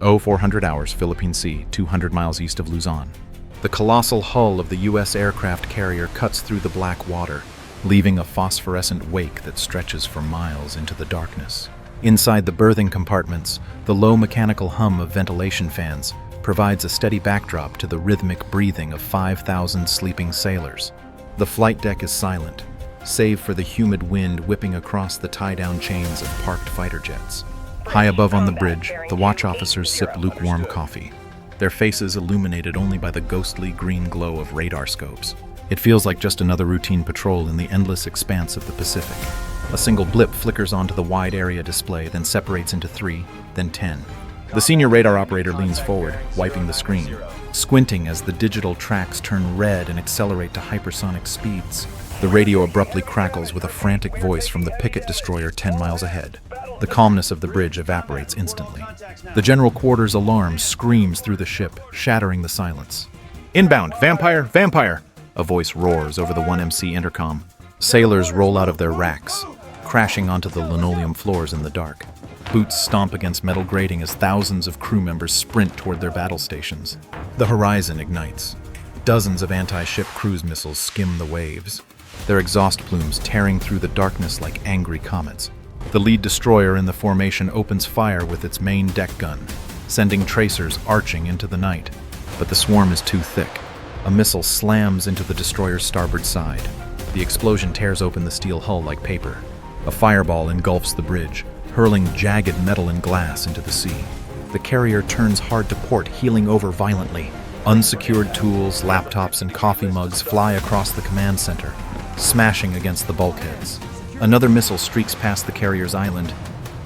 0400 hours, Philippine Sea, 200 miles east of Luzon. The colossal hull of the U.S. aircraft carrier cuts through the black water, leaving a phosphorescent wake that stretches for miles into the darkness. Inside the berthing compartments, the low mechanical hum of ventilation fans provides a steady backdrop to the rhythmic breathing of 5,000 sleeping sailors. The flight deck is silent, save for the humid wind whipping across the tie-down chains of parked fighter jets. High above on the bridge, the watch officers sip lukewarm coffee, their faces illuminated only by the ghostly green glow of radar scopes. It feels like just another routine patrol in the endless expanse of the Pacific. A single blip flickers onto the wide area display, then separates into 3, then 10. The senior radar operator leans forward, wiping the screen, squinting as the digital tracks turn red and accelerate to hypersonic speeds. The radio abruptly crackles with a frantic voice from the picket destroyer 10 miles ahead. The calmness of the bridge evaporates instantly. The general quarters alarm screams through the ship, shattering the silence. "Inbound! Vampire! Vampire!" a voice roars over the 1MC intercom. Sailors roll out of their racks, crashing onto the linoleum floors in the dark. Boots stomp against metal grating as thousands of crew members sprint toward their battle stations. The horizon ignites. Dozens of anti-ship cruise missiles skim the waves, their exhaust plumes tearing through the darkness like angry comets. The lead destroyer in the formation opens fire with its main deck gun, sending tracers arching into the night. But the swarm is too thick. A missile slams into the destroyer's starboard side. The explosion tears open the steel hull like paper. A fireball engulfs the bridge, hurling jagged metal and glass into the sea. The carrier turns hard to port, heeling over violently. Unsecured tools, laptops, and coffee mugs fly across the command center, smashing against the bulkheads. Another missile streaks past the carrier's island,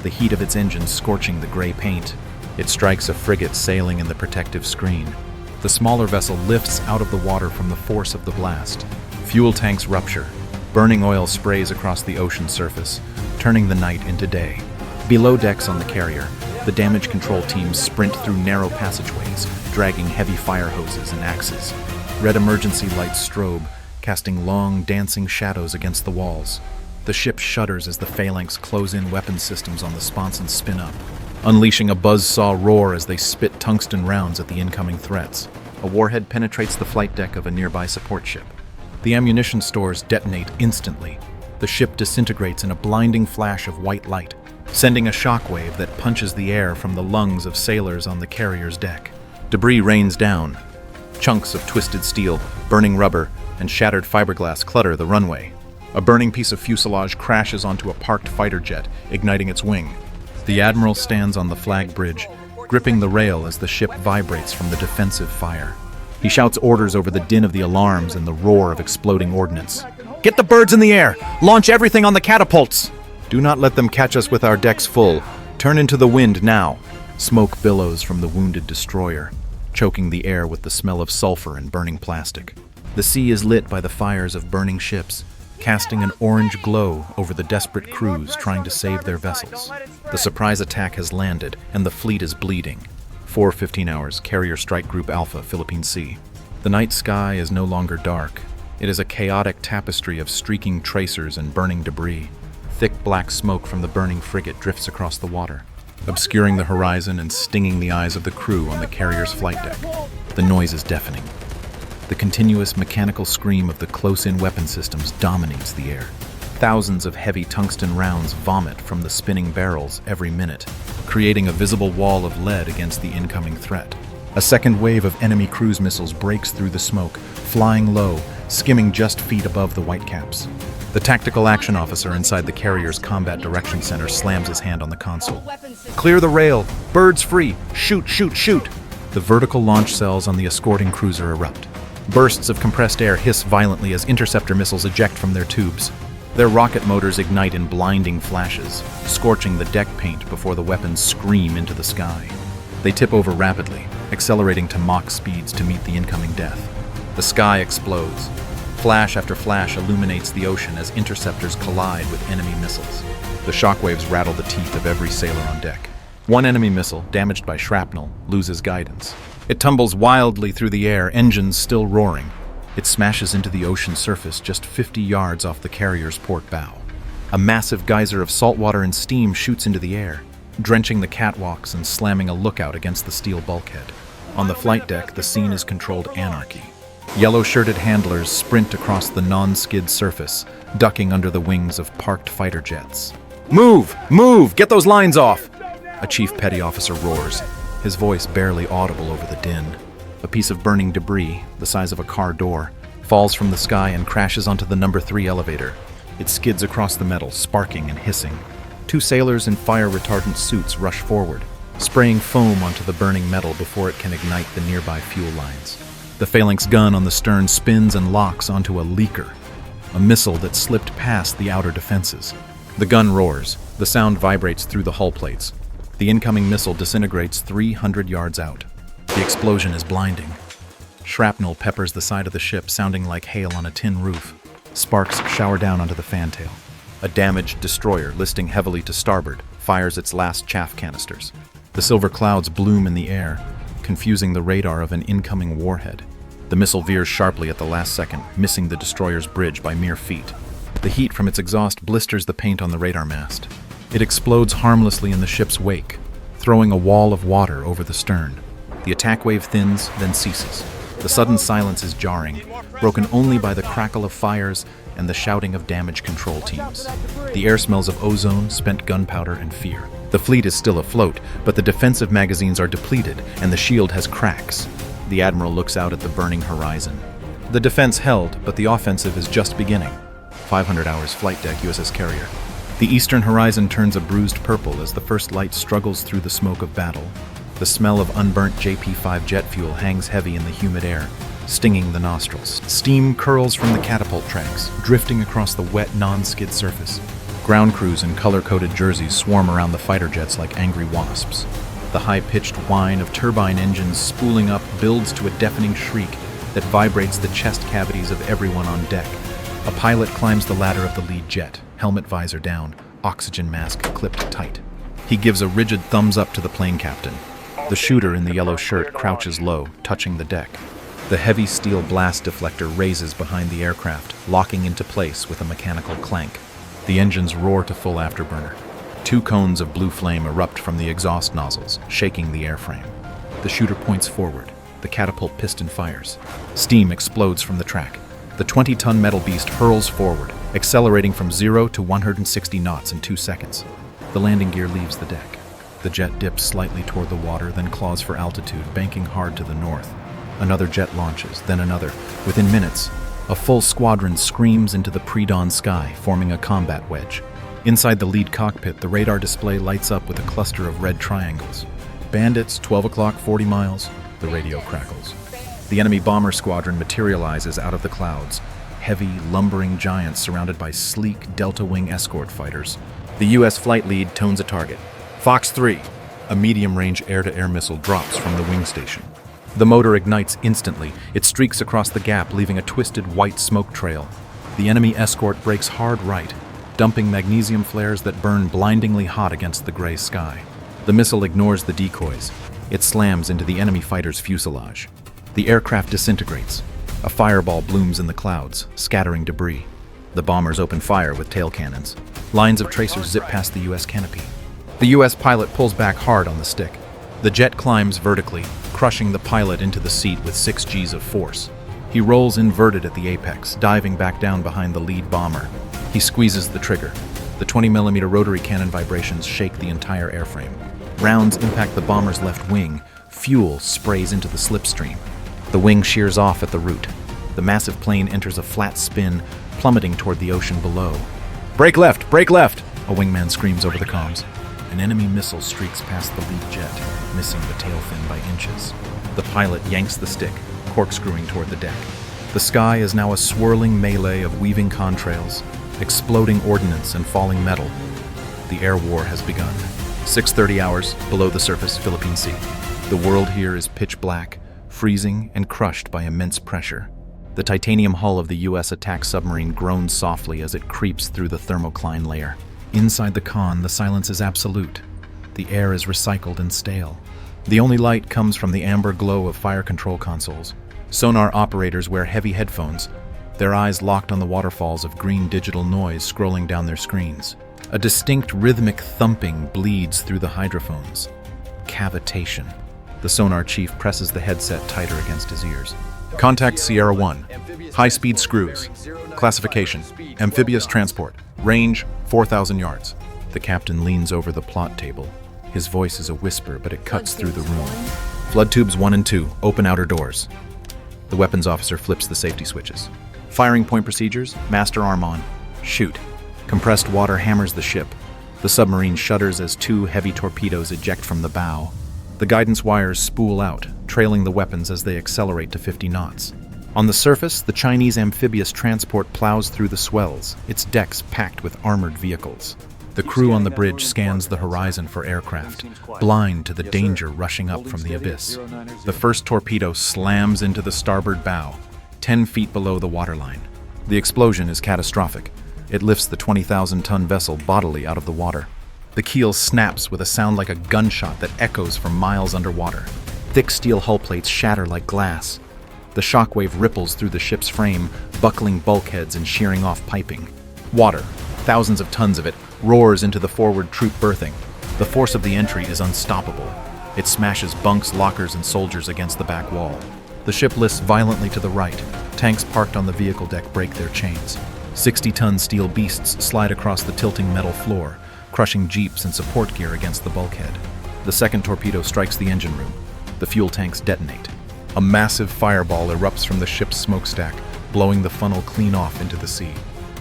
the heat of its engine scorching the gray paint. It strikes a frigate sailing in the protective screen. The smaller vessel lifts out of the water from the force of the blast. Fuel tanks rupture. Burning oil sprays across the ocean surface, turning the night into day. Below decks on the carrier, the damage control teams sprint through narrow passageways, dragging heavy fire hoses and axes. Red emergency lights strobe, casting long, dancing shadows against the walls. The ship shudders as the phalanx close in weapons systems on the sponsons spin up, unleashing a buzzsaw roar as they spit tungsten rounds at the incoming threats. A warhead penetrates the flight deck of a nearby support ship. The ammunition stores detonate instantly. The ship disintegrates in a blinding flash of white light, sending a shockwave that punches the air from the lungs of sailors on the carrier's deck. Debris rains down. Chunks of twisted steel, burning rubber, and shattered fiberglass clutter the runway. A burning piece of fuselage crashes onto a parked fighter jet, igniting its wing. The admiral stands on the flag bridge, gripping the rail as the ship vibrates from the defensive fire. He shouts orders over the din of the alarms and the roar of exploding ordnance. "Get the birds in the air! Launch everything on the catapults! Do not let them catch us with our decks full. Turn into the wind now." Smoke billows from the wounded destroyer, choking the air with the smell of sulfur and burning plastic. The sea is lit by the fires of burning ships, casting an orange glow over the desperate crews trying to save their vessels. The surprise attack has landed, and the fleet is bleeding. 4:15 hours, Carrier Strike Group Alpha, Philippine Sea. The night sky is no longer dark. It is a chaotic tapestry of streaking tracers and burning debris. Thick black smoke from the burning frigate drifts across the water, obscuring the horizon and stinging the eyes of the crew on the carrier's flight deck. The noise is deafening. The continuous mechanical scream of the close-in weapon systems dominates the air. Thousands of heavy tungsten rounds vomit from the spinning barrels every minute, creating a visible wall of lead against the incoming threat. A second wave of enemy cruise missiles breaks through the smoke, flying low, skimming just feet above the whitecaps. The tactical action officer inside the carrier's combat direction center slams his hand on the console. "Clear the rail! Birds free! Shoot, shoot, shoot!" The vertical launch cells on the escorting cruiser erupt. Bursts of compressed air hiss violently as interceptor missiles eject from their tubes. Their rocket motors ignite in blinding flashes, scorching the deck paint before the weapons scream into the sky. They tip over rapidly, accelerating to Mach speeds to meet the incoming death. The sky explodes. Flash after flash illuminates the ocean as interceptors collide with enemy missiles. The shockwaves rattle the teeth of every sailor on deck. One enemy missile, damaged by shrapnel, loses guidance. It tumbles wildly through the air, engines still roaring. It smashes into the ocean surface just 50 yards off the carrier's port bow. A massive geyser of salt water and steam shoots into the air. drenching the catwalks and slamming a lookout against the steel bulkhead. On the flight deck, the scene is controlled anarchy. Yellow-shirted handlers sprint across the non-skid surface, ducking under the wings of parked fighter jets. "Move! Move! Get those lines off!" A chief petty officer roars, his voice barely audible over the din. A piece of burning debris, the size of a car door, falls from the sky and crashes onto the number 3 elevator. It skids across the metal, sparking and hissing. 2 sailors in fire-retardant suits rush forward, spraying foam onto the burning metal before it can ignite the nearby fuel lines. The phalanx gun on the stern spins and locks onto a leaker, a missile that slipped past the outer defenses. The gun roars. The sound vibrates through the hull plates. The incoming missile disintegrates 300 yards out. The explosion is blinding. Shrapnel peppers the side of the ship, sounding like hail on a tin roof. Sparks shower down onto the fantail. A damaged destroyer, listing heavily to starboard, fires its last chaff canisters. The silver clouds bloom in the air, confusing the radar of an incoming warhead. The missile veers sharply at the last second, missing the destroyer's bridge by mere feet. The heat from its exhaust blisters the paint on the radar mast. It explodes harmlessly in the ship's wake, throwing a wall of water over the stern. The attack wave thins, then ceases. The sudden silence is jarring, broken only by the crackle of fires and the shouting of damage control teams. The air smells of ozone, spent gunpowder, and fear. The fleet is still afloat, but the defensive magazines are depleted, and the shield has cracks. The admiral looks out at the burning horizon. The defense held, but the offensive is just beginning. 500 hours flight deck, USS Carrier. The eastern horizon turns a bruised purple as the first light struggles through the smoke of battle. The smell of unburnt JP-5 jet fuel hangs heavy in the humid air, stinging the nostrils. Steam curls from the catapult tracks, drifting across the wet, non-skid surface. Ground crews in color-coded jerseys swarm around the fighter jets like angry wasps. The high-pitched whine of turbine engines spooling up builds to a deafening shriek that vibrates the chest cavities of everyone on deck. A pilot climbs the ladder of the lead jet, helmet visor down, oxygen mask clipped tight. He gives a rigid thumbs up to the plane captain. The shooter in the yellow shirt crouches low, touching the deck. The heavy steel blast deflector raises behind the aircraft, locking into place with a mechanical clank. The engines roar to full afterburner. 2 cones of blue flame erupt from the exhaust nozzles, shaking the airframe. The shooter points forward. The catapult piston fires. Steam explodes from the track. The 20-ton metal beast hurls forward, accelerating from 0 to 160 knots in 2 seconds. The landing gear leaves the deck. The jet dips slightly toward the water, then claws for altitude, banking hard to the north. Another jet launches, then another. Within minutes, a full squadron screams into the pre-dawn sky, forming a combat wedge. Inside the lead cockpit, the radar display lights up with a cluster of red triangles. Bandits, 12 o'clock, 40 miles. The radio crackles. The enemy bomber squadron materializes out of the clouds. Heavy, lumbering giants surrounded by sleek Delta Wing escort fighters. The U.S. flight lead tones a target. Fox 3. A medium-range air-to-air missile drops from the wing station. The motor ignites instantly. It streaks across the gap, leaving a twisted white smoke trail. The enemy escort breaks hard right, dumping magnesium flares that burn blindingly hot against the gray sky. The missile ignores the decoys. It slams into the enemy fighter's fuselage. The aircraft disintegrates. A fireball blooms in the clouds, scattering debris. The bombers open fire with tail cannons. Lines of tracers zip past the U.S. canopy. The U.S. pilot pulls back hard on the stick. The jet climbs vertically, crushing the pilot into the seat with 6 Gs of force. He rolls inverted at the apex, diving back down behind the lead bomber. He squeezes the trigger. The 20mm rotary cannon vibrations shake the entire airframe. Rounds impact the bomber's left wing. Fuel sprays into the slipstream. The wing shears off at the root. The massive plane enters a flat spin, plummeting toward the ocean below. "Brake left! Brake left!" a wingman screams over the comms. An enemy missile streaks past the lead jet, missing the tail fin by inches. The pilot yanks the stick, corkscrewing toward the deck. The sky is now a swirling melee of weaving contrails, exploding ordnance and falling metal. The air war has begun. 6:30 hours below the surface, Philippine Sea. The world here is pitch black, freezing and crushed by immense pressure. The titanium hull of the U.S. attack submarine groans softly as it creeps through the thermocline layer. Inside the con, the silence is absolute. The air is recycled and stale. The only light comes from the amber glow of fire control consoles. Sonar operators wear heavy headphones, their eyes locked on the waterfalls of green digital noise scrolling down their screens. A distinct rhythmic thumping bleeds through the hydrophones. Cavitation. The sonar chief presses the headset tighter against his ears. Contact Sierra 1. High-speed screws. Classification: amphibious transport. Range: 4,000 yards. The captain leans over the plot table. His voice is a whisper, but it cuts through the room. Flood tubes 1 and 2. Open outer doors. The weapons officer flips the safety switches. Firing point procedures. Master arm on. Shoot. Compressed water hammers the ship. The submarine shudders as 2 heavy torpedoes eject from the bow. The guidance wires spool out, trailing the weapons as they accelerate to 50 knots. On the surface, the Chinese amphibious transport plows through the swells, its decks packed with armored vehicles. The crew on the bridge scans the horizon for aircraft, blind to the danger rushing up from the abyss. The first torpedo slams into the starboard bow, 10 feet below the waterline. The explosion is catastrophic. It lifts the 20,000-ton vessel bodily out of the water. The keel snaps with a sound like a gunshot that echoes for miles underwater. Thick steel hull plates shatter like glass. The shockwave ripples through the ship's frame, buckling bulkheads and shearing off piping. Water, thousands of tons of it, roars into the forward troop berthing. The force of the entry is unstoppable. It smashes bunks, lockers, and soldiers against the back wall. The ship lists violently to the right. Tanks parked on the vehicle deck break their chains. 60-ton steel beasts slide across the tilting metal floor, crushing jeeps and support gear against the bulkhead. The second torpedo strikes the engine room. The fuel tanks detonate. A massive fireball erupts from the ship's smokestack, blowing the funnel clean off into the sea.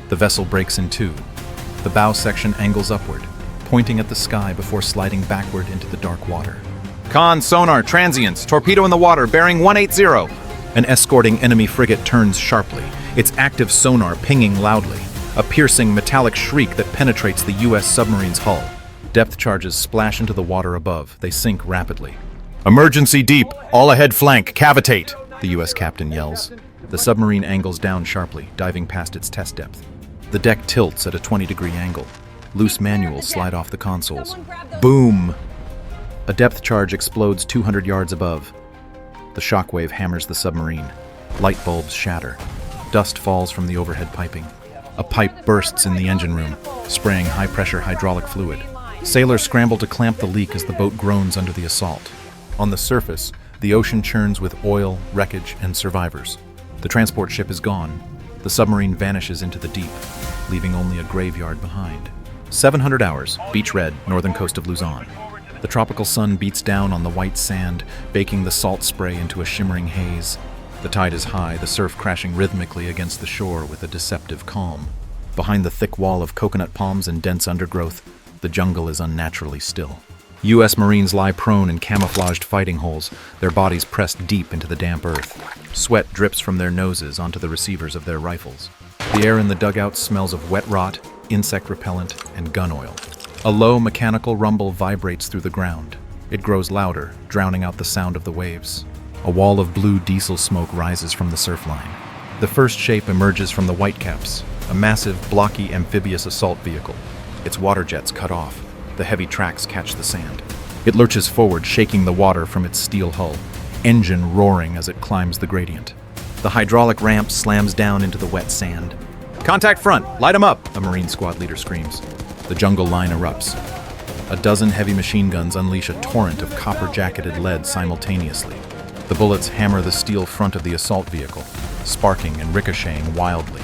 The vessel breaks in two. The bow section angles upward, pointing at the sky before sliding backward into the dark water. Con, sonar, transients, torpedo in the water, bearing 180. An escorting enemy frigate turns sharply, its active sonar pinging loudly. A piercing metallic shriek that penetrates the U.S. submarine's hull. Depth charges splash into the water above. They sink rapidly. Emergency deep! All ahead flank! Cavitate! The U.S. captain yells. The submarine angles down sharply, diving past its test depth. The deck tilts at a 20-degree angle. Loose manuals slide off the consoles. Boom! A depth charge explodes 200 yards above. The shockwave hammers the submarine. Light bulbs shatter. Dust falls from the overhead piping. A pipe bursts in the engine room, spraying high-pressure hydraulic fluid. Sailors scramble to clamp the leak as the boat groans under the assault. On the surface, the ocean churns with oil, wreckage, and survivors. The transport ship is gone. The submarine vanishes into the deep, leaving only a graveyard behind. 700 hours, beach red, northern coast of Luzon. The tropical sun beats down on the white sand, baking the salt spray into a shimmering haze. The tide is high, the surf crashing rhythmically against the shore with a deceptive calm. Behind the thick wall of coconut palms and dense undergrowth, the jungle is unnaturally still. U.S. Marines lie prone in camouflaged fighting holes, their bodies pressed deep into the damp earth. Sweat drips from their noses onto the receivers of their rifles. The air in the dugouts smells of wet rot, insect repellent, and gun oil. A low mechanical rumble vibrates through the ground. It grows louder, drowning out the sound of the waves. A wall of blue diesel smoke rises from the surf line. The first shape emerges from the Whitecaps, a massive, blocky amphibious assault vehicle. Its water jets cut off. The heavy tracks catch the sand. It lurches forward, shaking the water from its steel hull, engine roaring as it climbs the gradient. The hydraulic ramp slams down into the wet sand. Contact front! Light 'em up! A Marine squad leader screams. The jungle line erupts. A dozen heavy machine guns unleash a torrent of copper-jacketed lead simultaneously. The bullets hammer the steel front of the assault vehicle, sparking and ricocheting wildly.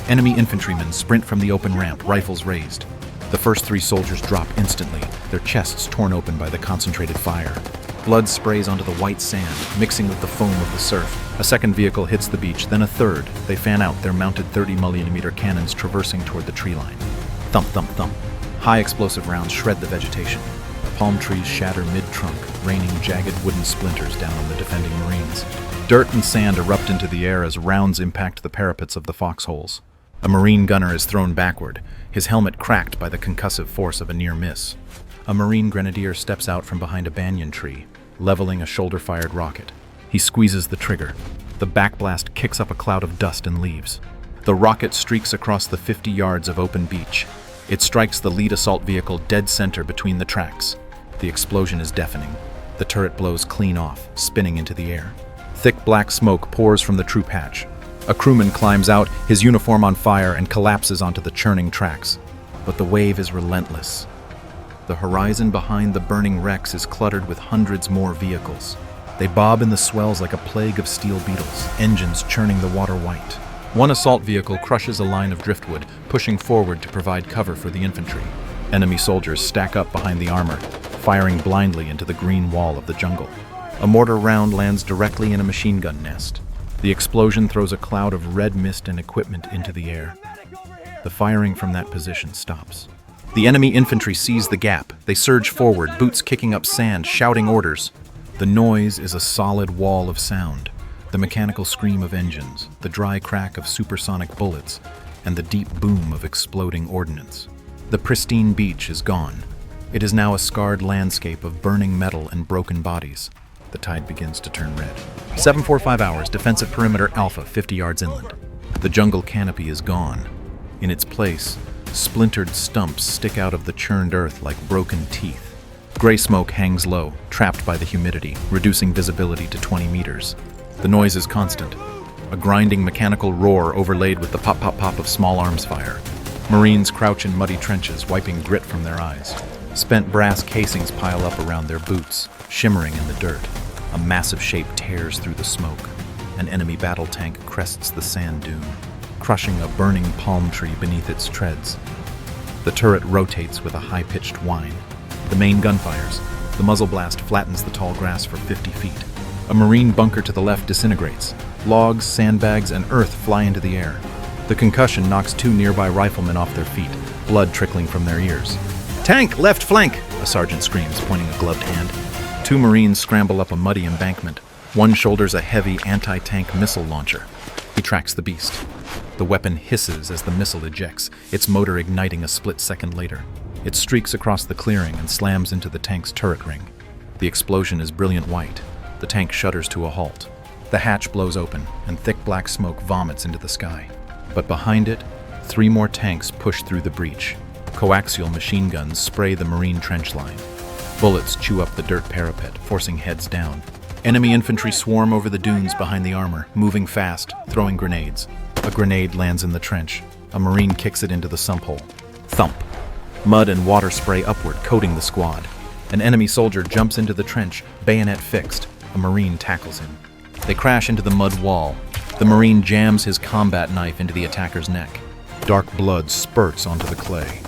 Enemy infantrymen sprint from the open ramp, rifles raised. The first 3 soldiers drop instantly, their chests torn open by the concentrated fire. Blood sprays onto the white sand, mixing with the foam of the surf. A second vehicle hits the beach, then a third. They fan out, their mounted 30mm cannons traversing toward the tree line. Thump, thump, thump. High explosive rounds shred the vegetation. Palm trees shatter mid-trunk, raining jagged wooden splinters down on the defending Marines. Dirt and sand erupt into the air as rounds impact the parapets of the foxholes. A Marine gunner is thrown backward, his helmet cracked by the concussive force of a near miss. A Marine grenadier steps out from behind a banyan tree, leveling a shoulder-fired rocket. He squeezes the trigger. The backblast kicks up a cloud of dust and leaves. The rocket streaks across the 50 yards of open beach. It strikes the lead assault vehicle dead center between the tracks. The explosion is deafening. The turret blows clean off, spinning into the air. Thick black smoke pours from the troop hatch. A crewman climbs out, his uniform on fire, and collapses onto the churning tracks. but the wave is relentless. The horizon behind the burning wrecks is cluttered with hundreds more vehicles. They bob in the swells like a plague of steel beetles, engines churning the water white. One assault vehicle crushes a line of driftwood, pushing forward to provide cover for the infantry. Enemy soldiers stack up behind the armor, firing blindly into the green wall of the jungle. A mortar round lands directly in a machine gun nest. The explosion throws a cloud of red mist and equipment into the air. The firing from that position stops. The enemy infantry seize the gap. They surge forward, boots kicking up sand, shouting orders. The noise is a solid wall of sound. The mechanical scream of engines, the dry crack of supersonic bullets, and the deep boom of exploding ordnance. The pristine beach is gone. It is now a scarred landscape of burning metal and broken bodies. The tide begins to turn red. 745 hours, defensive perimeter Alpha, 50 yards inland. The jungle canopy is gone. In its place, splintered stumps stick out of the churned earth like broken teeth. Gray smoke hangs low, trapped by the humidity, reducing visibility to 20 meters. The noise is constant, a grinding mechanical roar overlaid with the pop-pop-pop of small arms fire. Marines crouch in muddy trenches, wiping grit from their eyes. Spent brass casings pile up around their boots, shimmering in the dirt. A massive shape tears through the smoke. An enemy battle tank crests the sand dune, crushing a burning palm tree beneath its treads. The turret rotates with a high-pitched whine. The main gun fires. The muzzle blast flattens the tall grass for 50 feet. A Marine bunker to the left disintegrates. Logs, sandbags, and earth fly into the air. The concussion knocks 2 nearby riflemen off their feet, blood trickling from their ears. "Tank, left flank!" a sergeant screams, pointing a gloved hand. 2 Marines scramble up a muddy embankment. One shoulders a heavy anti-tank missile launcher. He tracks the beast. The weapon hisses as the missile ejects, its motor igniting a split second later. It streaks across the clearing and slams into the tank's turret ring. The explosion is brilliant white. The tank shudders to a halt. The hatch blows open, and thick black smoke vomits into the sky. But behind it, 3 more tanks push through the breach. Coaxial machine guns spray the Marine trench line. Bullets chew up the dirt parapet, forcing heads down. Enemy infantry swarm over the dunes behind the armor, moving fast, throwing grenades. A grenade lands in the trench. A Marine kicks it into the sump hole. Thump. Mud and water spray upward, coating the squad. An enemy soldier jumps into the trench, bayonet fixed. A Marine tackles him. They crash into the mud wall. The Marine jams his combat knife into the attacker's neck. Dark blood spurts onto the clay.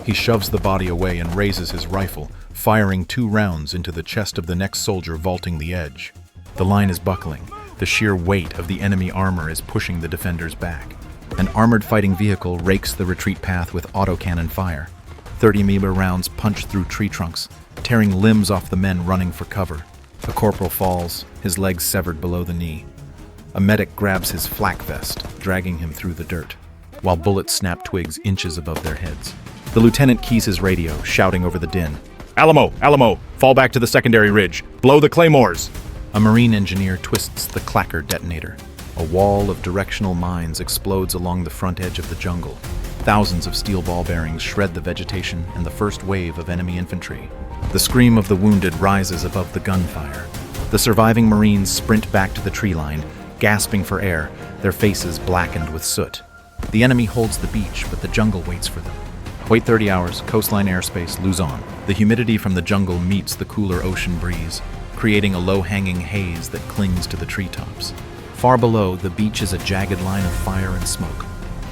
He shoves the body away and raises his rifle, firing 2 rounds into the chest of the next soldier vaulting the edge. The line is buckling. The sheer weight of the enemy armor is pushing the defenders back. An armored fighting vehicle rakes the retreat path with autocannon fire. 30 mm rounds punch through tree trunks, tearing limbs off the men running for cover. A corporal falls, his legs severed below the knee. A medic grabs his flak vest, dragging him through the dirt, while bullets snap twigs inches above their heads. The lieutenant keys his radio, shouting over the din. "Alamo! Alamo! Fall back to the secondary ridge! Blow the claymores!" A Marine engineer twists the clacker detonator. A wall of directional mines explodes along the front edge of the jungle. Thousands of steel ball bearings shred the vegetation and the first wave of enemy infantry. The scream of the wounded rises above the gunfire. The surviving Marines sprint back to the tree line, gasping for air, their faces blackened with soot. The enemy holds the beach, but the jungle waits for them. Wait 30 hours, coastline airspace, Luzon. The humidity from the jungle meets the cooler ocean breeze, creating a low-hanging haze that clings to the treetops. Far below, the beach is a jagged line of fire and smoke.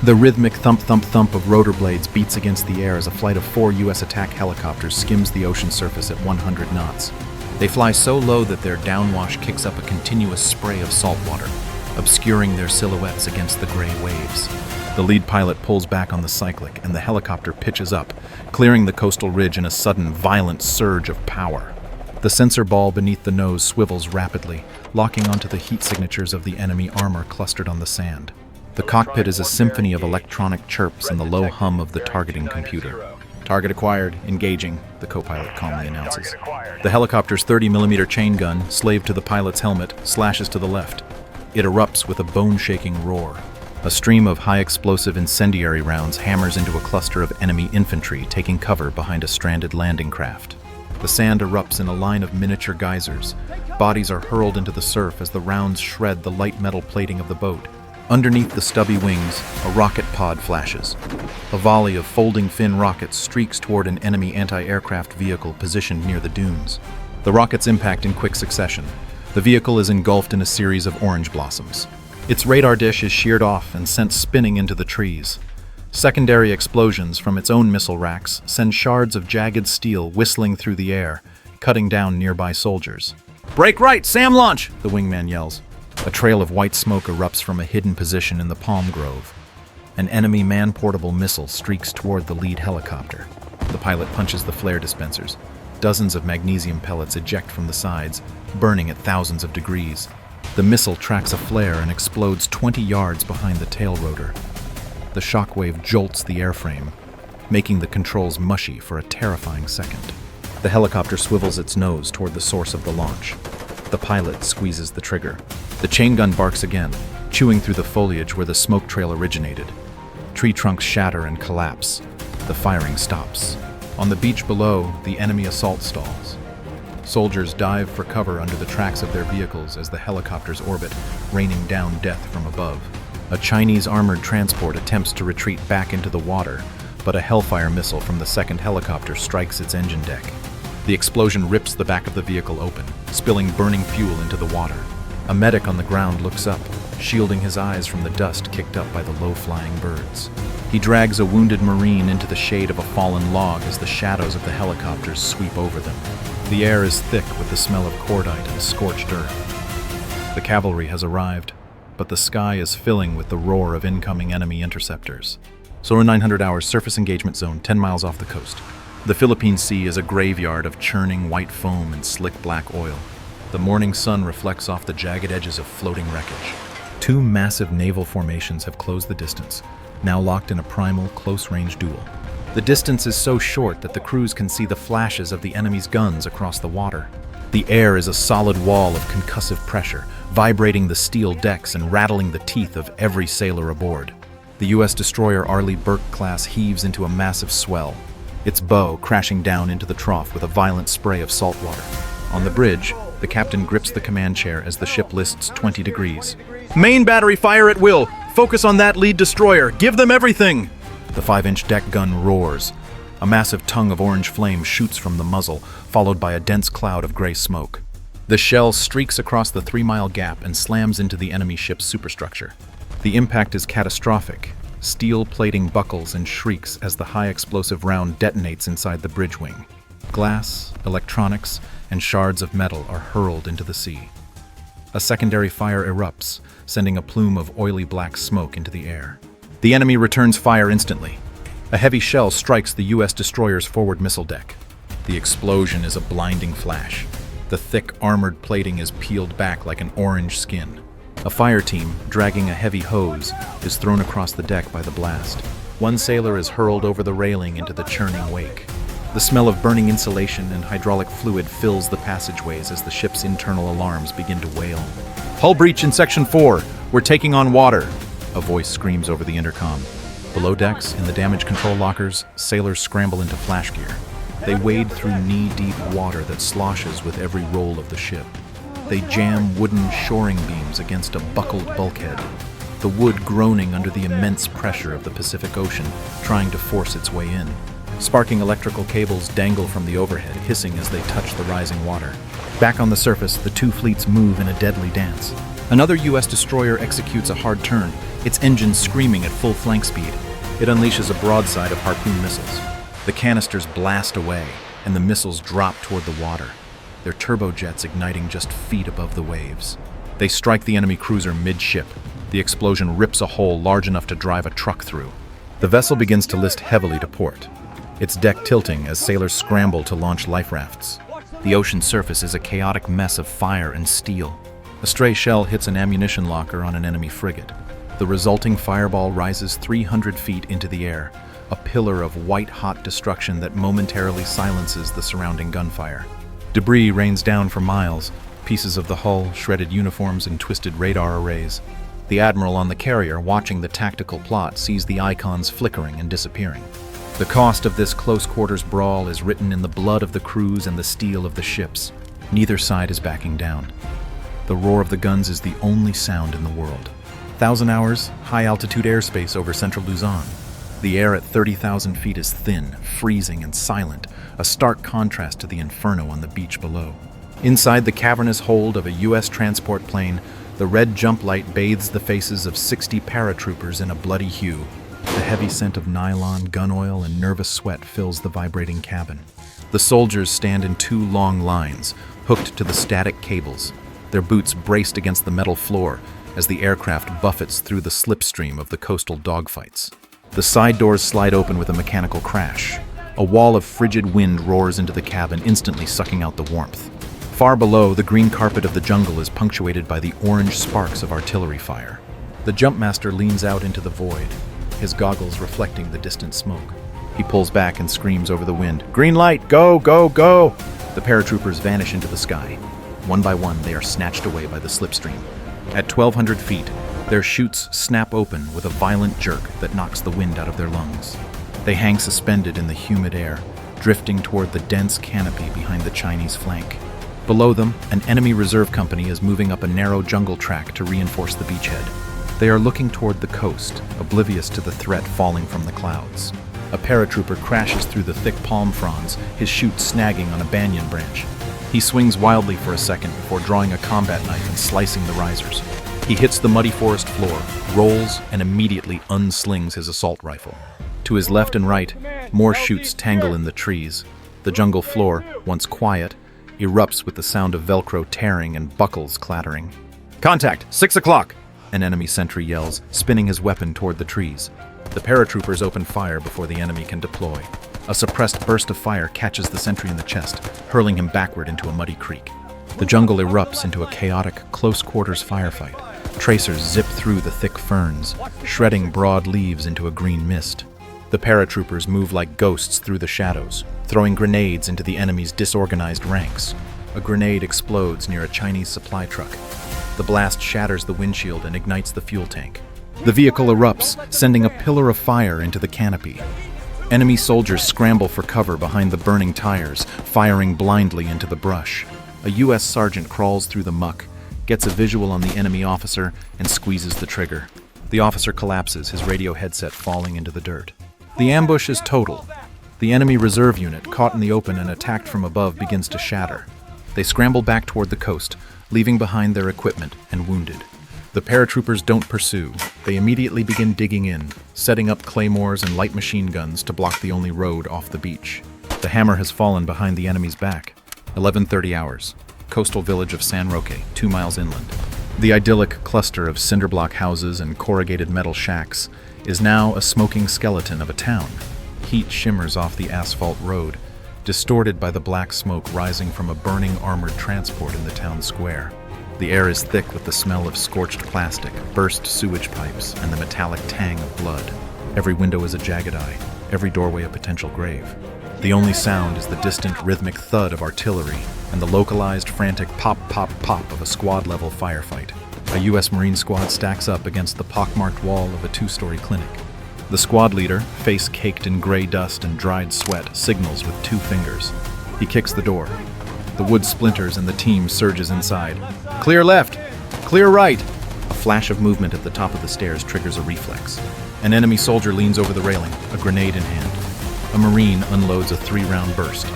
The rhythmic thump-thump-thump of rotor blades beats against the air as a flight of 4 U.S. attack helicopters skims the ocean surface at 100 knots. They fly so low that their downwash kicks up a continuous spray of salt water, obscuring their silhouettes against the gray waves. The lead pilot pulls back on the cyclic, and the helicopter pitches up, clearing the coastal ridge in a sudden, violent surge of power. The sensor ball beneath the nose swivels rapidly, locking onto the heat signatures of the enemy armor clustered on the sand. The cockpit is a symphony of electronic chirps and the low hum of the targeting computer. "Target acquired, engaging," the co-pilot calmly announces. The helicopter's 30mm chain gun, slaved to the pilot's helmet, slashes to the left. It erupts with a bone-shaking roar. A stream of high-explosive incendiary rounds hammers into a cluster of enemy infantry taking cover behind a stranded landing craft. The sand erupts in a line of miniature geysers. Bodies are hurled into the surf as the rounds shred the light metal plating of the boat. Underneath the stubby wings, a rocket pod flashes. A volley of folding fin rockets streaks toward an enemy anti-aircraft vehicle positioned near the dunes. The rockets impact in quick succession. The vehicle is engulfed in a series of orange blossoms. Its radar dish is sheared off and sent spinning into the trees. Secondary explosions from its own missile racks send shards of jagged steel whistling through the air, cutting down nearby soldiers. "Break right, SAM launch!" the wingman yells. A trail of white smoke erupts from a hidden position in the palm grove. An enemy man-portable missile streaks toward the lead helicopter. The pilot punches the flare dispensers. Dozens of magnesium pellets eject from the sides, burning at thousands of degrees. The missile tracks a flare and explodes 20 yards behind the tail rotor. The shockwave jolts the airframe, making the controls mushy for a terrifying second. The helicopter swivels its nose toward the source of the launch. The pilot squeezes the trigger. The chain gun barks again, chewing through the foliage where the smoke trail originated. Tree trunks shatter and collapse. The firing stops. On the beach below, the enemy assault stalls. Soldiers dive for cover under the tracks of their vehicles as the helicopters orbit, raining down death from above. A Chinese armored transport attempts to retreat back into the water, but a Hellfire missile from the second helicopter strikes its engine deck. The explosion rips the back of the vehicle open, spilling burning fuel into the water. A medic on the ground looks up, shielding his eyes from the dust kicked up by the low-flying birds. He drags a wounded Marine into the shade of a fallen log as the shadows of the helicopters sweep over them. The air is thick with the smell of cordite and scorched earth. The cavalry has arrived, but the sky is filling with the roar of incoming enemy interceptors. Solar 900 hours surface engagement zone 10 miles off the coast. The Philippine Sea is a graveyard of churning white foam and slick black oil. The morning sun reflects off the jagged edges of floating wreckage. Two massive naval formations have closed the distance, now locked in a primal, close-range duel. The distance is so short that the crews can see the flashes of the enemy's guns across the water. The air is a solid wall of concussive pressure, vibrating the steel decks and rattling the teeth of every sailor aboard. The U.S. destroyer Arleigh Burke-class heaves into a massive swell, its bow crashing down into the trough with a violent spray of salt water. On the bridge, the captain grips the command chair as the ship lists 20 degrees. "Main battery fire at will! Focus on that lead destroyer! Give them everything!" The 5-inch deck gun roars. A massive tongue of orange flame shoots from the muzzle, followed by a dense cloud of gray smoke. The shell streaks across the 3-mile gap and slams into the enemy ship's superstructure. The impact is catastrophic. Steel plating buckles and shrieks as the high-explosive round detonates inside the bridge wing. Glass, electronics, and shards of metal are hurled into the sea. A secondary fire erupts, sending a plume of oily black smoke into the air. The enemy returns fire instantly. A heavy shell strikes the U.S. destroyer's forward missile deck. The explosion is a blinding flash. The thick armored plating is peeled back like an orange skin. A fire team, dragging a heavy hose, is thrown across the deck by the blast. One sailor is hurled over the railing into the churning wake. The smell of burning insulation and hydraulic fluid fills the passageways as the ship's internal alarms begin to wail. "Hull breach in Section 4! We're taking on water!" A voice screams over the intercom. Below decks, in the damage control lockers, sailors scramble into flash gear. They wade through knee-deep water that sloshes with every roll of the ship. They jam wooden shoring beams against a buckled bulkhead, the wood groaning under the immense pressure of the Pacific Ocean, trying to force its way in. Sparking electrical cables dangle from the overhead, hissing as they touch the rising water. Back on the surface, the two fleets move in a deadly dance. Another U.S. destroyer executes a hard turn, its engines screaming at full flank speed. It unleashes a broadside of Harpoon missiles. The canisters blast away, and the missiles drop toward the water, their turbojets igniting just feet above the waves. They strike the enemy cruiser mid-ship. The explosion rips a hole large enough to drive a truck through. The vessel begins to list heavily to port, its deck tilting as sailors scramble to launch life rafts. The ocean surface is a chaotic mess of fire and steel. A stray shell hits an ammunition locker on an enemy frigate. The resulting fireball rises 300 feet into the air, a pillar of white-hot destruction that momentarily silences the surrounding gunfire. Debris rains down for miles, pieces of the hull, shredded uniforms, and twisted radar arrays. The admiral on the carrier, watching the tactical plot, sees the icons flickering and disappearing. The cost of this close-quarters brawl is written in the blood of the crews and the steel of the ships. Neither side is backing down. The roar of the guns is the only sound in the world. 1,000 hours, high-altitude airspace over central Luzon. The air at 30,000 feet is thin, freezing, and silent, a stark contrast to the inferno on the beach below. Inside the cavernous hold of a U.S. transport plane, the red jump light bathes the faces of 60 paratroopers in a bloody hue. The heavy scent of nylon, gun oil, and nervous sweat fills the vibrating cabin. The soldiers stand in 2 long lines, hooked to the static cables, their boots braced against the metal floor as the aircraft buffets through the slipstream of the coastal dogfights. The side doors slide open with a mechanical crash. A wall of frigid wind roars into the cabin, instantly sucking out the warmth. Far below, the green carpet of the jungle is punctuated by the orange sparks of artillery fire. The jumpmaster leans out into the void, his goggles reflecting the distant smoke. He pulls back and screams over the wind, "Green light! Go, go, go!" The paratroopers vanish into the sky. One by one, they are snatched away by the slipstream. At 1,200 feet, their chutes snap open with a violent jerk that knocks the wind out of their lungs. They hang suspended in the humid air, drifting toward the dense canopy behind the Chinese flank. Below them, an enemy reserve company is moving up a narrow jungle track to reinforce the beachhead. They are looking toward the coast, oblivious to the threat falling from the clouds. A paratrooper crashes through the thick palm fronds, his chute snagging on a banyan branch. He swings wildly for a second before drawing a combat knife and slicing the risers. He hits the muddy forest floor, rolls, and immediately unslings his assault rifle. To his left and right, more chutes tangle in the trees. The jungle floor, once quiet, erupts with the sound of Velcro tearing and buckles clattering. "Contact! 6 o'clock!" An enemy sentry yells, spinning his weapon toward the trees. The paratroopers open fire before the enemy can deploy. A suppressed burst of fire catches the sentry in the chest, hurling him backward into a muddy creek. The jungle erupts into a chaotic, close-quarters firefight. Tracers zip through the thick ferns, shredding broad leaves into a green mist. The paratroopers move like ghosts through the shadows, throwing grenades into the enemy's disorganized ranks. A grenade explodes near a Chinese supply truck. The blast shatters the windshield and ignites the fuel tank. The vehicle erupts, sending a pillar of fire into the canopy. Enemy soldiers scramble for cover behind the burning tires, firing blindly into the brush. A U.S. sergeant crawls through the muck, gets a visual on the enemy officer, and squeezes the trigger. The officer collapses, his radio headset falling into the dirt. The ambush is total. The enemy reserve unit, caught in the open and attacked from above, begins to shatter. They scramble back toward the coast, leaving behind their equipment and wounded. The paratroopers don't pursue. They immediately begin digging in, setting up claymores and light machine guns to block the only road off the beach. The hammer has fallen behind the enemy's back. 11:30 hours. Coastal village of San Roque, 2 miles inland. The idyllic cluster of cinderblock houses and corrugated metal shacks is now a smoking skeleton of a town. Heat shimmers off the asphalt road, distorted by the black smoke rising from a burning armored transport in the town square. The air is thick with the smell of scorched plastic, burst sewage pipes, and the metallic tang of blood. Every window is a jagged eye, every doorway a potential grave. The only sound is the distant rhythmic thud of artillery and the localized frantic pop, pop, pop of a squad-level firefight. A U.S. Marine squad stacks up against the pockmarked wall of a 2-story clinic. The squad leader, face caked in gray dust and dried sweat, signals with 2 fingers. He kicks the door. The wood splinters and the team surges inside. "Clear left! Clear right!" A flash of movement at the top of the stairs triggers a reflex. An enemy soldier leans over the railing, a grenade in hand. A Marine unloads a 3-round burst.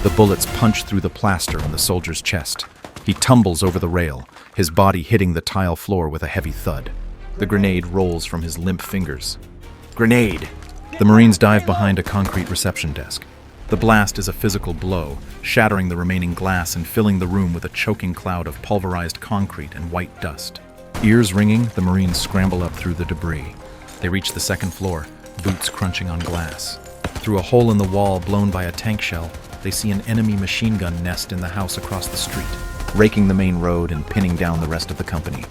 The bullets punch through the plaster on the soldier's chest. He tumbles over the rail, his body hitting the tile floor with a heavy thud. The grenade rolls from his limp fingers. Grenade! The Marines dive behind a concrete reception desk. The blast is a physical blow, shattering the remaining glass and filling the room with a choking cloud of pulverized concrete and white dust. Ears ringing, the Marines scramble up through the debris. They reach the 2nd floor, boots crunching on glass. Through a hole in the wall blown by a tank shell, they see an enemy machine gun nest in the house across the street, raking the main road and pinning down the rest of the company.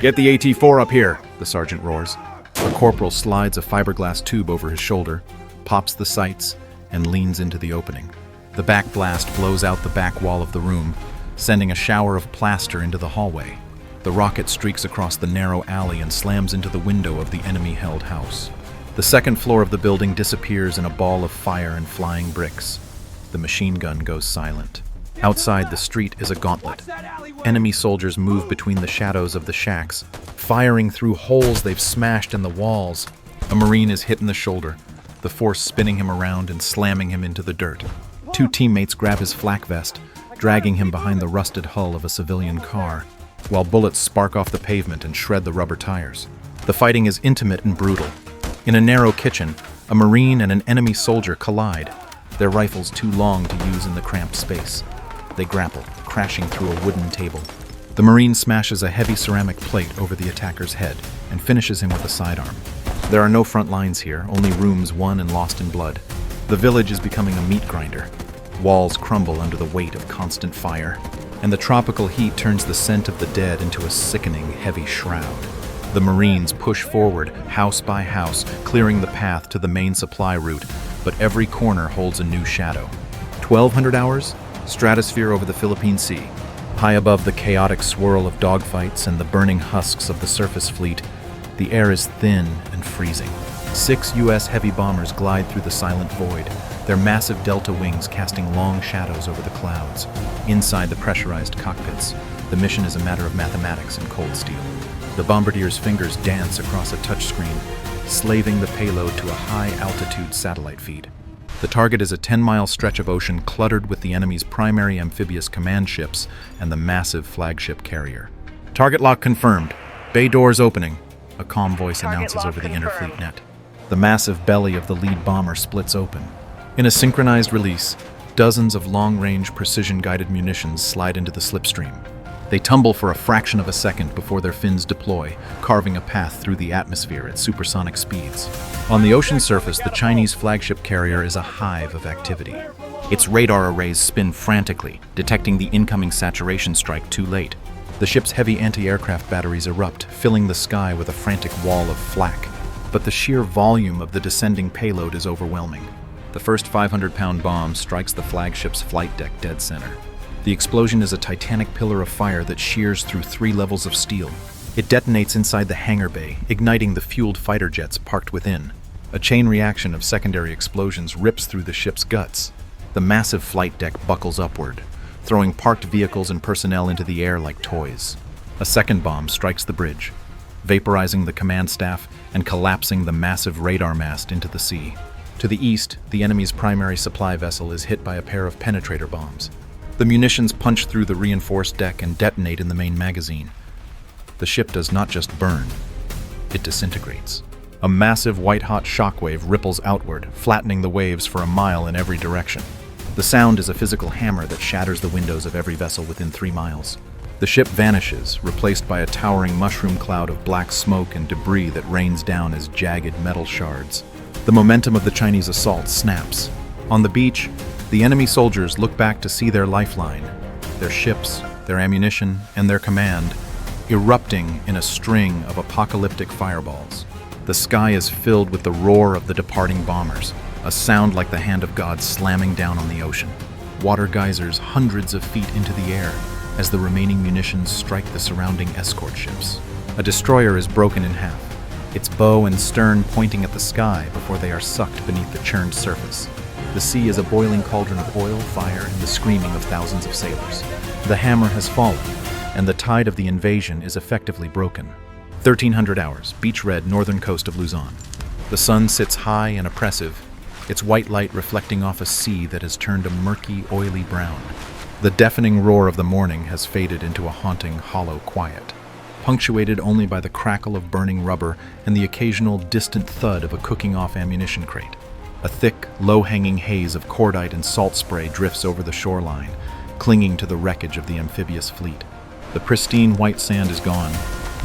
"Get the AT-4 up here," the sergeant roars. A corporal slides a fiberglass tube over his shoulder, pops the sights, and leans into the opening. The back blast blows out the back wall of the room, sending a shower of plaster into the hallway. The rocket streaks across the narrow alley and slams into the window of the enemy-held house. The 2nd floor of the building disappears in a ball of fire and flying bricks. The machine gun goes silent. Outside the street is a gauntlet. Enemy soldiers move between the shadows of the shacks, firing through holes they've smashed in the walls. A Marine is hit in the shoulder, the force spinning him around and slamming him into the dirt. Two teammates grab his flak vest, dragging him behind the rusted hull of a civilian car, while bullets spark off the pavement and shred the rubber tires. The fighting is intimate and brutal. In a narrow kitchen, a Marine and an enemy soldier collide, their rifles too long to use in the cramped space. They grapple, crashing through a wooden table. The Marine smashes a heavy ceramic plate over the attacker's head and finishes him with a sidearm. There are no front lines here, only rooms won and lost in blood. The village is becoming a meat grinder. Walls crumble under the weight of constant fire, and the tropical heat turns the scent of the dead into a sickening, heavy shroud. The Marines push forward, house by house, clearing the path to the main supply route, but every corner holds a new shadow. 1,200 hours? Stratosphere over the Philippine Sea. High above the chaotic swirl of dogfights and the burning husks of the surface fleet, the air is thin and freezing. 6 U.S. heavy bombers glide through the silent void, their massive delta wings casting long shadows over the clouds. Inside the pressurized cockpits, the mission is a matter of mathematics and cold steel. The bombardier's fingers dance across a touchscreen, slaving the payload to a high-altitude satellite feed. The target is a 10-mile stretch of ocean cluttered with the enemy's primary amphibious command ships and the massive flagship carrier. Target lock confirmed. Bay doors opening, a calm voice announces over the interfleet net. The massive belly of the lead bomber splits open. In a synchronized release, dozens of long-range precision-guided munitions slide into the slipstream. They tumble for a fraction of a second before their fins deploy, carving a path through the atmosphere at supersonic speeds. On the ocean surface, the Chinese flagship carrier is a hive of activity. Its radar arrays spin frantically, detecting the incoming saturation strike too late. The ship's heavy anti-aircraft batteries erupt, filling the sky with a frantic wall of flak. But the sheer volume of the descending payload is overwhelming. The first 500-pound bomb strikes the flagship's flight deck dead center. The explosion is a titanic pillar of fire that shears through 3 levels of steel. It detonates inside the hangar bay, igniting the fueled fighter jets parked within. A chain reaction of secondary explosions rips through the ship's guts. The massive flight deck buckles upward, throwing parked vehicles and personnel into the air like toys. A second bomb strikes the bridge, vaporizing the command staff and collapsing the massive radar mast into the sea. To the east, the enemy's primary supply vessel is hit by a pair of penetrator bombs. The munitions punch through the reinforced deck and detonate in the main magazine. The ship does not just burn, it disintegrates. A massive white-hot shockwave ripples outward, flattening the waves for a mile in every direction. The sound is a physical hammer that shatters the windows of every vessel within 3 miles. The ship vanishes, replaced by a towering mushroom cloud of black smoke and debris that rains down as jagged metal shards. The momentum of the Chinese assault snaps. On the beach, the enemy soldiers look back to see their lifeline, their ships, their ammunition, and their command, erupting in a string of apocalyptic fireballs. The sky is filled with the roar of the departing bombers, a sound like the hand of God slamming down on the ocean. Water geysers hundreds of feet into the air as the remaining munitions strike the surrounding escort ships. A destroyer is broken in half, its bow and stern pointing at the sky before they are sucked beneath the churned surface. The sea is a boiling cauldron of oil, fire, and the screaming of thousands of sailors. The hammer has fallen, and the tide of the invasion is effectively broken. 1,300 hours, beach red, northern coast of Luzon. The sun sits high and oppressive, its white light reflecting off a sea that has turned a murky, oily brown. The deafening roar of the morning has faded into a haunting, hollow quiet, punctuated only by the crackle of burning rubber and the occasional distant thud of a cooking-off ammunition crate. A thick, low-hanging haze of cordite and salt spray drifts over the shoreline, clinging to the wreckage of the amphibious fleet. The pristine white sand is gone,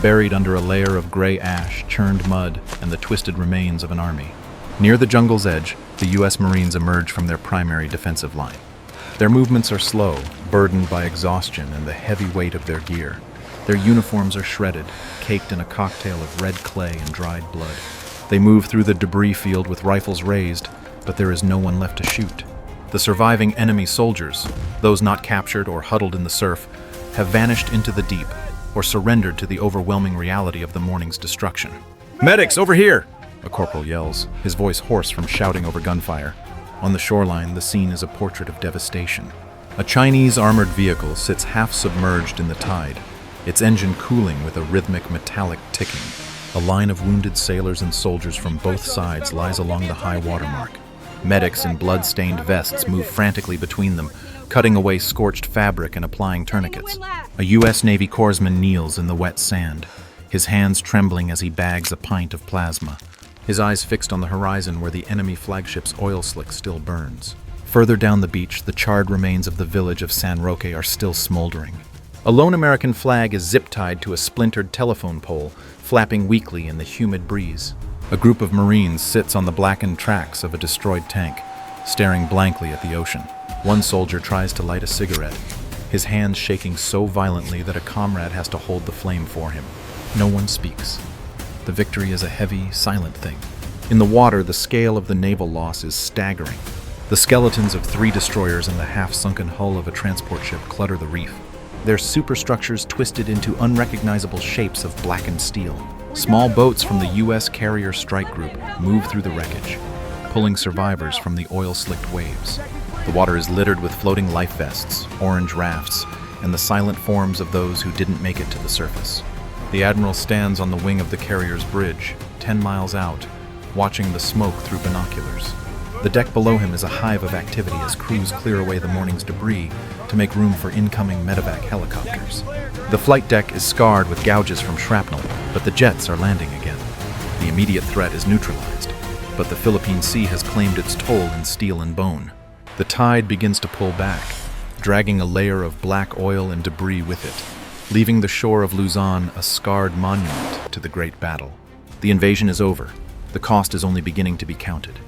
buried under a layer of gray ash, churned mud, and the twisted remains of an army. Near the jungle's edge, the U.S. Marines emerge from their primary defensive line. Their movements are slow, burdened by exhaustion and the heavy weight of their gear. Their uniforms are shredded, caked in a cocktail of red clay and dried blood. They move through the debris field with rifles raised, but there is no one left to shoot. The surviving enemy soldiers, those not captured or huddled in the surf, have vanished into the deep or surrendered to the overwhelming reality of the morning's destruction. "Medics, over here!" a corporal yells, his voice hoarse from shouting over gunfire. On the shoreline, the scene is a portrait of devastation. A Chinese armored vehicle sits half submerged in the tide, its engine cooling with a rhythmic metallic ticking. A line of wounded sailors and soldiers from both sides lies along the high water mark. Medics in blood-stained vests move frantically between them, cutting away scorched fabric and applying tourniquets. A U.S. Navy corpsman kneels in the wet sand, his hands trembling as he bags a pint of plasma, his eyes fixed on the horizon where the enemy flagship's oil slick still burns. Further down the beach, the charred remains of the village of San Roque are still smoldering. A lone American flag is zip-tied to a splintered telephone pole, flapping weakly in the humid breeze. A group of Marines sits on the blackened tracks of a destroyed tank, staring blankly at the ocean. One soldier tries to light a cigarette, his hands shaking so violently that a comrade has to hold the flame for him. No one speaks. The victory is a heavy, silent thing. In the water, the scale of the naval loss is staggering. The skeletons of 3 destroyers and the half-sunken hull of a transport ship clutter the reef, their superstructures twisted into unrecognizable shapes of blackened steel. Small boats from the U.S. Carrier Strike Group move through the wreckage, pulling survivors from the oil-slicked waves. The water is littered with floating life vests, orange rafts, and the silent forms of those who didn't make it to the surface. The Admiral stands on the wing of the carrier's bridge, 10 miles out, watching the smoke through binoculars. The deck below him is a hive of activity as crews clear away the morning's debris to make room for incoming medevac helicopters. The flight deck is scarred with gouges from shrapnel, but the jets are landing again. The immediate threat is neutralized, but the Philippine Sea has claimed its toll in steel and bone. The tide begins to pull back, dragging a layer of black oil and debris with it, leaving the shore of Luzon a scarred monument to the great battle. The invasion is over. The cost is only beginning to be counted.